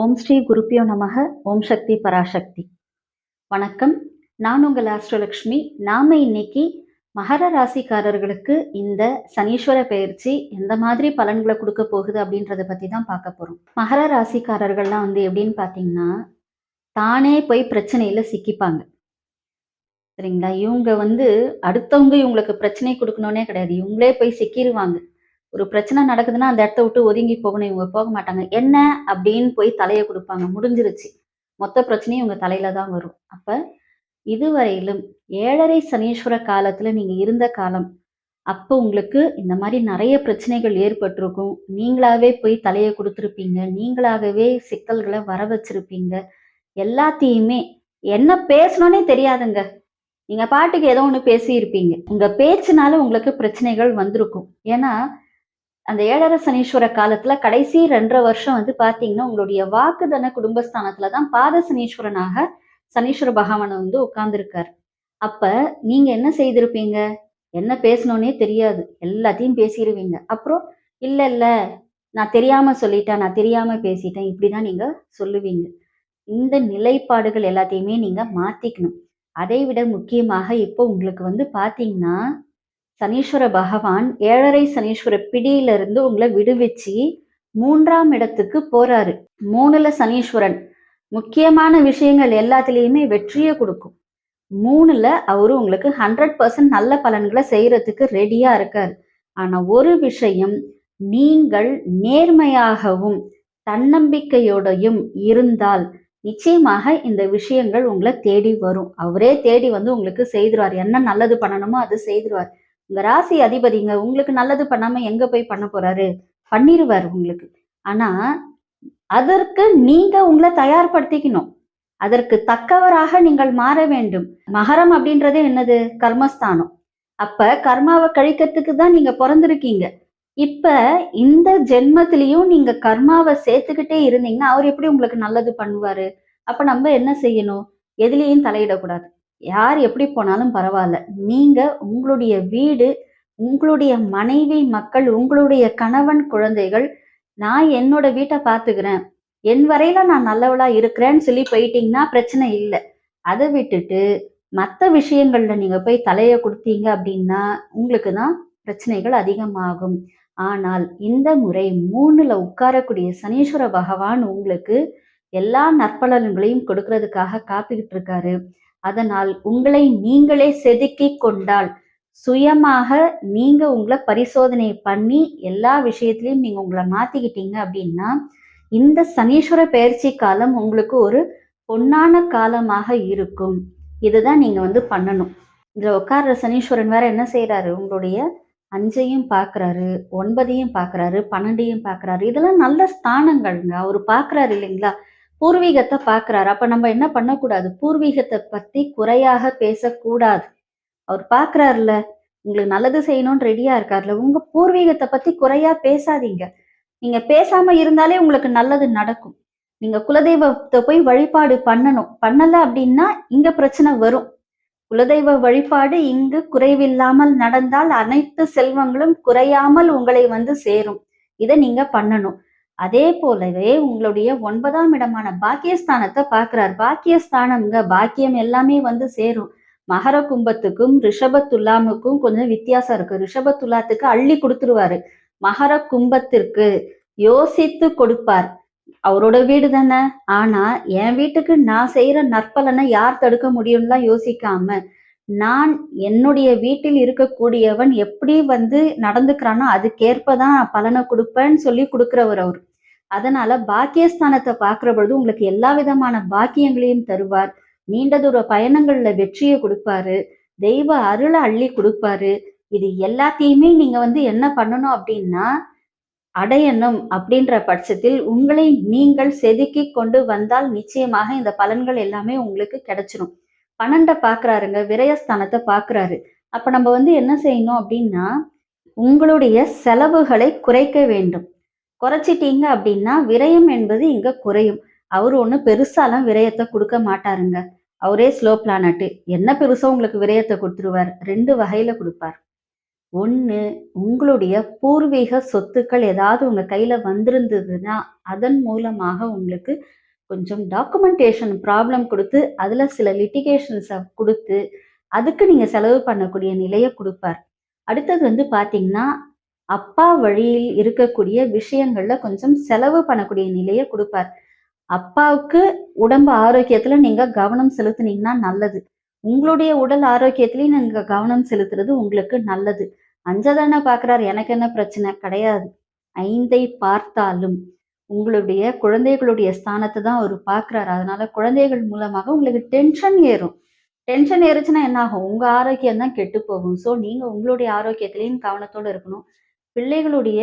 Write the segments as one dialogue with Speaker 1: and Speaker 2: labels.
Speaker 1: ஓம் ஸ்ரீ குருப்பியோ நமக. ஓம் சக்தி பராசக்தி. வணக்கம். நான் உங்கள் ஆஸ்ட்ரோலக்ஷ்மி. நாம இன்னைக்கு மகர ராசிக்காரர்களுக்கு இந்த சனீஸ்வர பெயர்ச்சி எந்த மாதிரி பலன்களை கொடுக்க போகுது அப்படின்றத பத்தி தான் பார்க்க போறோம். மகர ராசிக்காரர்கள்லாம் எப்படின்னு பார்த்தீங்கன்னா, தானே போய் பிரச்சனையில சிக்கிப்பாங்க. சரிங்களா? இவங்க அடுத்தவங்க இவங்களுக்கு பிரச்சனை கொடுக்கணும்னே கிடையாது. இவங்களே போய் சிக்கிருவாங்க. ஒரு பிரச்சனை நடக்குதுன்னா அந்த இடத்த விட்டு ஒதுங்கி போகணும். இவங்க போக மாட்டாங்க. என்ன அப்படின்னு போய் தலையை கொடுப்பாங்க. முடிஞ்சிருச்சு. மொத்த பிரச்சனையும் இவங்க தலையில தான் வரும். அப்ப இதுவரையிலும் 7.5 சனீஸ்வர காலத்துல நீங்க இருந்த காலம். அப்போ உங்களுக்கு இந்த மாதிரி நிறைய பிரச்சனைகள் ஏற்பட்டிருக்கும். நீங்களாவே போய் தலையை கொடுத்துருப்பீங்க. நீங்களாகவே சிக்கல்களை வர வச்சிருப்பீங்க. எல்லாத்தையுமே என்ன பேசணும்னே தெரியாதுங்க. நீங்க பாட்டுக்கு ஏதோ ஒண்ணு பேசியிருப்பீங்க. உங்க பேச்சுனால உங்களுக்கு பிரச்சனைகள் வந்திருக்கும். ஏன்னா அந்த 7.5 சனீஸ்வர காலத்துல கடைசி 2.5 வருஷம் பாத்தீங்கன்னா உங்களுடைய வாக்குதன குடும்பஸ்தானத்துலதான் பாத சனீஸ்வரனாக சனீஸ்வர பகவான் உட்கார்ந்துருக்காரு. அப்ப நீங்க என்ன செய்திருப்பீங்க? என்ன பேசணும்னே தெரியாது. எல்லாத்தையும் பேசிடுவீங்க. அப்புறம் இல்ல நான் தெரியாம சொல்லிட்டேன், நான் தெரியாம பேசிட்டேன், இப்படிதான் நீங்க சொல்லுவீங்க. இந்த நிலைப்பாடுகள் எல்லாத்தையுமே நீங்க மாத்திக்கணும். அதை விட முக்கியமாக இப்போ உங்களுக்கு பாத்தீங்கன்னா சனீஸ்வர பகவான் 7.5 சனீஸ்வர பிடியிலிருந்து உங்களை விடுவிச்சு 3ஆம் இடத்துக்கு போறாரு. 3ல சனீஸ்வரன் முக்கியமான விஷயங்கள் எல்லாத்துலேயுமே வெற்றியை கொடுக்கும். 3ல அவரு உங்களுக்கு 100% நல்ல பலன்களை செய்யறதுக்கு ரெடியா இருக்காரு. ஆனா ஒரு விஷயம், நீங்கள் நேர்மையாகவும் தன்னம்பிக்கையோடையும் இருந்தால் நிச்சயமாக இந்த விஷயங்கள் உங்களை தேடி வரும். அவரே தேடி உங்களுக்கு செய்திருவார். என்ன நல்லது பண்ணணுமோ அது செய்திருவார். உங்க ராசி அதிபதிங்க உங்களுக்கு நல்லது பண்ணாம எங்க போய் பண்ண போறாரு? பண்ணிருவார் உங்களுக்கு. ஆனா அதற்கு நீங்க உங்களை தயார்படுத்திக்கணும். அதற்கு தக்கவராக நீங்கள் மாற வேண்டும். மகரம் அப்படின்றதே என்னது? கர்மஸ்தானம். அப்ப கர்மாவை கழிக்கிறதுக்கு தான் நீங்க பிறந்திருக்கீங்க. இப்ப இந்த ஜென்மத்திலையும் நீங்க கர்மாவை சேர்த்துக்கிட்டே இருந்தீங்கன்னா அவர் எப்படி உங்களுக்கு நல்லது பண்ணுவாரு? அப்ப நம்ம என்ன செய்யணும்? எதுலேயும் தலையிடக்கூடாது. யார் எப்படி போனாலும் பரவாயில்ல. நீங்க உங்களுடைய வீடு, உங்களுடைய மனைவி, மக்கள், உங்களுடைய கணவன், குழந்தைகள், நான் என்னோட வீட்டை பார்த்துக்கிறேன், என் வரையில நான் நல்லவளா இருக்கிறேன்னு சொல்லி போயிட்டீங்கன்னா பிரச்சனை இல்லை. அதை விட்டுட்டு மற்ற விஷயங்கள்ல நீங்க போய் தலையை கொடுத்தீங்க அப்படின்னா உங்களுக்கு தான் பிரச்சனைகள் அதிகமாகும். ஆனால் இந்த முறை 3ல உட்காரக்கூடிய சனீஸ்வர பகவான் உங்களுக்கு எல்லா நற்பலன்களையும் கொடுக்கறதுக்காக காத்துக்கிட்டு இருக்காரு. அதனால் உங்களை நீங்களே செதுக்கி கொண்டால், சுயமாக நீங்க உங்களை பரிசோதனை பண்ணி எல்லா விஷயத்திலையும் நீங்க உங்களை மாத்திக்கிட்டீங்க அப்படின்னா இந்த சனீஸ்வர பெயர்ச்சி காலம் உங்களுக்கு ஒரு பொன்னான காலமாக இருக்கும். இதுதான் நீங்க பண்ணணும். இதுல உட்கார்ற சனீஸ்வரன் வேற என்ன செய்யறாரு? உங்களுடைய 5ஐயும் பார்க்கறாரு, 9ஐயும் பார்க்கறாரு, 12ஐயும் பார்க்கறாரு. இதெல்லாம் நல்ல ஸ்தானங்கள்ங்க. அவரு பார்க்கறாரு இல்லைங்களா? பூர்வீகத்தை பார்க்கறாரு. அப்ப நம்ம என்ன பண்ணக்கூடாது? பூர்வீகத்தை பத்தி குறையாக பேசக்கூடாது. அவர் பார்க்கறாருல, உங்களுக்கு நல்லது செய்யணும்னு ரெடியா இருக்காருல, உங்க பூர்வீகத்தை பத்தி குறையா பேசாதீங்க. நீங்க பேசாம இருந்தாலே உங்களுக்கு நல்லது நடக்கும். நீங்க குலதெய்வத்தை போய் வழிபாடு பண்ணணும். பண்ணல அப்படின்னா இங்க பிரச்சனை வரும். குலதெய்வ வழிபாடு இங்கு குறைவில்லாமல் நடந்தால் அனைத்து செல்வங்களும் குறையாமல் உங்களை சேரும். இதை நீங்க பண்ணணும். அதே போலவே உங்களுடைய 9ஆம் இடமான பாக்கியஸ்தானத்தை பார்க்கிறார். பாக்கியஸ்தானம்ங்க, பாக்கியம் எல்லாமே சேரும். மகர கும்பத்துக்கும் ரிஷபத்துலாமுக்கும் கொஞ்சம் வித்தியாசம் இருக்கு. ரிஷபத்துலாத்துக்கு அள்ளி கொடுத்துருவாரு. மகர கும்பத்திற்கு யோசித்து கொடுப்பார். அவரோட வீடு தானே. ஆனா என் வீட்டுக்கு நான் செய்யற நற்பலனை யார் தடுக்க முடியும்லாம் யோசிக்காம, நான் என்னுடைய வீட்டில் இருக்கக்கூடியவன் எப்படி நடந்துக்கிறானோ அதுக்கேற்பதான் பலனை கொடுப்பேன்னு சொல்லி கொடுக்கிறவர் அவர். அதனால பாக்கியஸ்தானத்தை பார்க்கிற பொழுது உங்களுக்கு எல்லா விதமான பாக்கியங்களையும் தருவார். நீண்ட தூர பயணங்கள்ல வெற்றியை கொடுப்பாரு. தெய்வ அருளை அள்ளி கொடுப்பாரு. இது எல்லாத்தையுமே நீங்க என்ன பண்ணணும் அப்படின்னா அடையணும். அப்படின்ற பட்சத்தில் உங்களை நீங்கள் செதுக்கி கொண்டு வந்தால் நிச்சயமாக இந்த பலன்கள் எல்லாமே உங்களுக்கு கிடைச்சிடும். 12 பார்க்கறாருங்க, விரயஸ்தானத்தை பார்க்கறாரு. அப்ப நம்ம என்ன செய்யணும் அப்படின்னா உங்களுடைய செலவுகளை குறைக்க வேண்டும். குறைச்சிட்டீங்க அப்படின்னா விரயம் என்பது இங்க குறையும். அவரு ஒண்ணு பெருசாலாம் விரயத்தை கொடுக்க மாட்டாருங்க. அவரே ஸ்லோ பிளானட். என்ன பெருசா உங்களுக்கு விரயத்தை கொடுத்துருவார்? 2 வகையில கொடுப்பார். ஒண்ணு, உங்களுடைய பூர்வீக சொத்துக்கள் ஏதாவது உங்க கையில வந்திருந்ததுன்னா, அதன் மூலமாக உங்களுக்கு கொஞ்சம் டாக்குமெண்டேஷன் ப்ராப்ளம் குடுத்து, அதுல சில லிட்டிகேஷன்ஸ குடுத்து, அதுக்கு நீங்க செலவு பண்ணக்கூடிய நிலைய குடுப்பார். அடுத்தது வந்து பார்த்தீங்கன்னா, அப்பா வழியில் இருக்கக்கூடிய விஷயங்கள்ல கொஞ்சம் செலவு பண்ணக்கூடிய நிலைய குடுப்பார். அப்பாவுக்கு உடம்பு ஆரோக்கியத்துல நீங்க கவனம் செலுத்துனீங்கன்னா நல்லது. உங்களுடைய உடல் ஆரோக்கியத்திலயும் நீங்க கவனம் செலுத்துறது உங்களுக்கு நல்லது. 5 தானே பார்க்குறாரு, எனக்கு என்ன பிரச்சனை? கிடையாது. 5ஐ பார்த்தாலும் உங்களுடைய குழந்தைகளுடைய ஸ்தானத்த தான் அவரு பார்க்குறாரு. அதனால குழந்தைகள் மூலமாக உங்களுக்கு டென்ஷன் ஏறும். டென்ஷன் ஏறுச்சுன்னா என்ன ஆகும்? உங்க ஆரோக்கியம் தான் கெட்டு போகும். ஸோ நீங்க உங்களுடைய ஆரோக்கியத்திலயும் கவனத்தோட இருக்கணும். பிள்ளைகளுடைய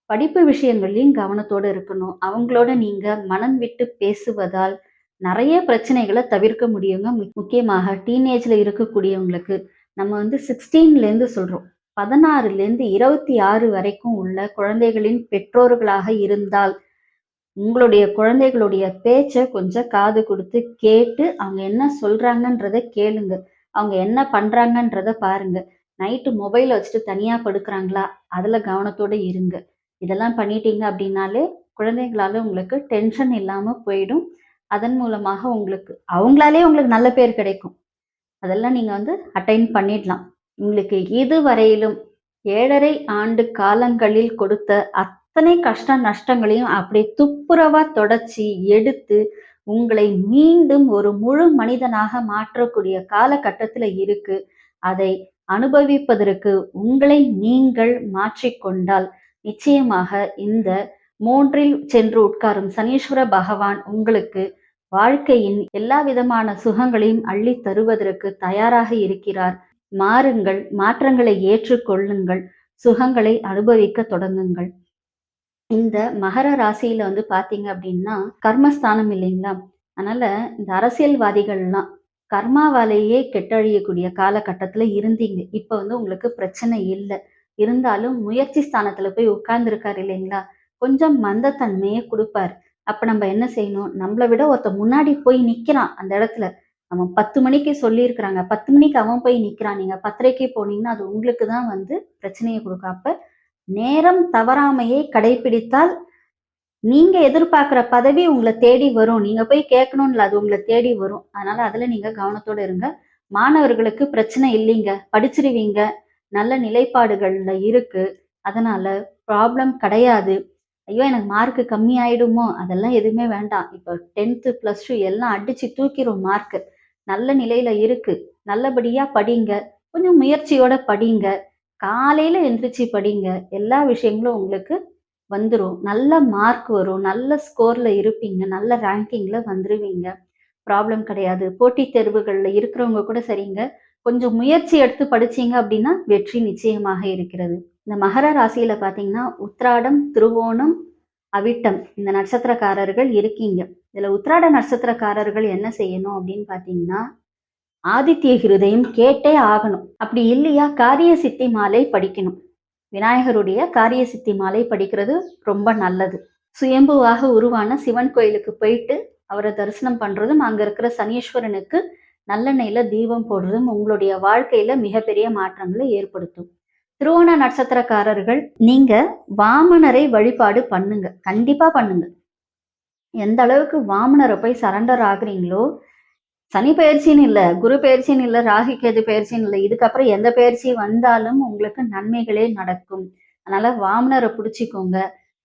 Speaker 1: படிப்பு விஷயங்கள்லயும் கவனத்தோட இருக்கணும். அவங்களோட நீங்க மனம் விட்டு பேசுவதால் நெறைய பிரச்சனைகள தவிர்க்க முடியுங்க. முக்கியமாக டீனேஜ்ல இருக்கக்கூடியவங்களுக்கு நம்ம வந்து 16லேருந்து சொல்றோம். 16லேருந்து 26 வரைக்கும் உள்ள குழந்தைகளின் பெற்றோர்களாக இருந்தால், உங்களுடைய குழந்தைகளுடைய பேச்ச கொஞ்சம் காது குடுத்து கேட்டு, அவங்க என்ன சொல்றாங்கன்றத கேளுங்க. அவங்க என்ன பண்றாங்கன்றத பாருங்க. நைட்டு மொபைல வச்சுட்டு தனியா படுக்குறாங்களா? அதுல கவனத்தோட இருங்க. இதெல்லாம் பண்ணிட்டீங்க அப்டின்னாலே, குழந்தைங்களால உங்களுக்கு டென்ஷன் இல்லாம போயிடும். அதன் மூலமாக அவங்களாலேயே உங்களுக்கு நல்ல பேர் கிடைக்கும். அதெல்லாம் நீங்க வந்து அட்டைன் பண்ணிடலாம். உங்களுக்கு இதுவரையிலும் 7½ ஆண்டு காலங்களில் கொடுத்த அத்தனை கஷ்ட நஷ்டங்களையும் அப்படியே துப்புரவா தொடச்சு எடுத்து, உங்களை மீண்டும் ஒரு முழு மனிதனாக மாற்றக்கூடிய காலகட்டத்தில இருக்கு. அதை அனுபவிப்பதற்கு உங்களை நீங்கள் மாற்றிக்கொண்டால், நிச்சயமாக இந்த 3ல் சென்று உட்காரும் சனீஸ்வர பகவான் உங்களுக்கு வாழ்க்கையின் எல்லா விதமான சுகங்களையும் அள்ளித் தருவதற்கு தயாராக இருக்கிறார். மாறுங்கள், மாற்றங்களை ஏற்றுக்கொள்ளுங்கள், சுகங்களை அனுபவிக்க தொடங்குங்கள். இந்த மகர ராசியில வந்து பார்த்தீங்க அப்படின்னா, கர்மஸ்தானம் இல்லைங்களா? அதனால இந்த அரசியல்வாதிகள்லாம் கர்மாவாலேயே கெட்டழியக்கூடிய காலகட்டத்தில இருந்தீங்க. இப்ப வந்து உங்களுக்கு பிரச்சனை இல்ல. இருந்தாலும் முயற்சி ஸ்தானத்தில போய் உட்கார்ந்திருக்காரு இல்லைங்களா? கொஞ்சம் மந்தத்தன்மைய குடுப்பாரு. அப்ப நம்ம என்ன செய்யணும்? நம்மள விட ஒருத்தன் முன்னாடி போய் நிக்கிறான் அந்த இடத்துல. அவன் 10 மணிக்கு சொல்லியிருக்கிறாங்க. 10 மணிக்கு அவன் போய் நிக்கிறான். நீங்க 10:30க்கே போனீங்கன்னா, அது உங்களுக்கு தான் வந்து பிரச்சனைய குடுக்கும். அப்ப நேரம் தவறாமையை கடைபிடித்தால், நீங்க எதிர்பார்க்கிற பதவி உங்கள தேடி வரும். நீங்க போய் கேட்கணும்னு இல்ல, அது உங்கள தேடி வரும். அதனால அதுல நீங்க கவனத்தோட இருங்க. மாணவர்களுக்கு பிரச்சனை இல்லைங்க. படிச்சிருவீங்க. நல்ல நிலைப்பாடுகள்ல இருக்கு. அதனால ப்ராப்ளம் கிடையாது. ஐயோ! எனக்கு மார்க் கம்மி ஆயிடுமோ? அதெல்லாம் எதுவுமே வேண்டாம். இப்ப 10த், +2 எல்லாம் அடிச்சு தூக்கிரும் மார்க். நல்ல நிலையில இருக்கு. நல்லபடியா படிங்க. கொஞ்சம் முயற்சியோட படிங்க. காலையில எந்திரிச்சு படிங்க. எல்லா விஷயங்களும் உங்களுக்கு வந்துரும். நல்ல மார்க் வரும். நல்ல ஸ்கோர்ல இருப்பீங்க. நல்ல ரேங்கிங்ல வந்துருவீங்க. ப்ராப்ளம் கிடையாது. போட்டித் தேர்வுகள்ல இருக்கிறவங்க கூட சரிங்க. கொஞ்சம் முயற்சி எடுத்து படிச்சீங்க அப்படின்னா, வெற்றி நிச்சயமாக இருக்கிறது. இந்த மகர ராசியில பார்த்தீங்கன்னா, உத்திராடம், திருவோணம், அவிட்டம் இந்த நட்சத்திரக்காரர்கள் இருக்கீங்க. இதுல உத்திராட நட்சத்திரக்காரர்கள் என்ன செய்யணும் அப்படின்னு பார்த்தீங்கன்னா, ஆதித்ய ஹிருதயம் கேட்டே ஆகணும். அப்படி இல்லையா, காரிய சித்தி மாலை படிக்கணும். விநாயகருடைய காரிய சித்தி மாலை படிக்கிறது ரொம்ப நல்லது. சுயம்புவாக உருவான சிவன் கோயிலுக்கு போயிட்டு அவரை தரிசனம் பண்றதும், அங்க இருக்கிற சனீஸ்வரனுக்கு நல்லெண்ணெயில தீபம் போடுறதும் உங்களுடைய வாழ்க்கையில மிகப்பெரிய மாற்றங்களை ஏற்படுத்தும். திருவோண நட்சத்திரக்காரர்கள் நீங்க வாமனரை வழிபாடு பண்ணுங்க. கண்டிப்பா பண்ணுங்க. எந்த அளவுக்கு வாமனரை போய் சரண்டர் ஆகுறீங்களோ, சனி பெயர்ச்சின்னு இல்ல, குரு பெயர்ச்சின்னு இல்ல, ராகு கேது பெயர்ச்சின்னு இல்ல. இதுக்கப்புறம் எந்த பெயர்ச்சி வந்தாலும் உங்களுக்கு நன்மைகளே நடக்கும். அதனால வாமனர புடிச்சுக்கோங்க.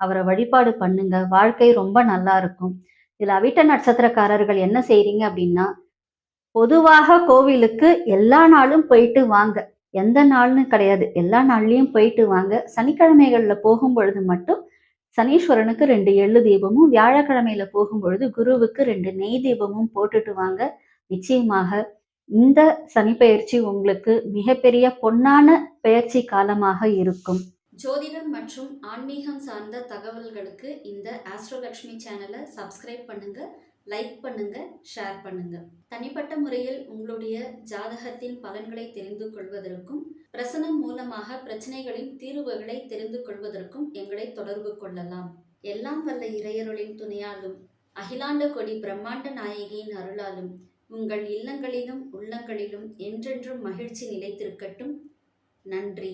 Speaker 1: அவர வழிபாடு பண்ணுங்க. வாழ்க்கை ரொம்ப நல்லா இருக்கும். இதுல அவிட்ட நட்சத்திரக்காரர்கள் என்ன செய்றீங்க அப்படின்னா, பொதுவாக கோவிலுக்கு எல்லா நாளும் போயிட்டு வாங்க. எந்த நாள்னு கிடையாது. எல்லா நாள்லயும் போயிட்டு வாங்க. சனிக்கிழமைகள்ல போகும்பொழுது மட்டும் சனீஸ்வரனுக்கு 2 எள்ளு தீபமும், வியாழக்கிழமையில போகும்பொழுது குருவுக்கு 2 நெய் தீபமும் போட்டுட்டு வாங்க. நிச்சயமாக இந்த சனிப்பெயர்ச்சி உங்களுக்கு மிகப்பெரிய பொன்னான பெயர்ச்சி காலமாக இருக்கும். ஜோதிடம் மற்றும் ஆன்மீகம் சார்ந்த தகவல்களுக்கு இந்த ஆஸ்ட்ரோலக்ஷ்மி சேனலை சப்ஸ்கிரைப் பண்ணுங்க, லைக் பண்ணுங்க, ஷேர் பண்ணுங்க. தனிப்பட்ட முறையில் உங்களுடைய ஜாதகத்தின் பலன்களை தெரிந்து கொள்வதற்கும், பிரசனம் மூலமாக பிரச்சனைகளின் தீர்வுகளை தெரிந்து கொள்வதற்கும் எங்களை தொடர்பு கொள்ளலாம். எல்லாம் வல்ல இறையருளின் துணையாலும், அகிலாண்ட கொடி பிரம்மாண்ட நாயகியின் அருளாலும் உங்கள் இல்லங்களிலும் உள்ளங்களிலும் என்றென்றும் மகிழ்ச்சி நிலைத்திருக்கட்டும். நன்றி.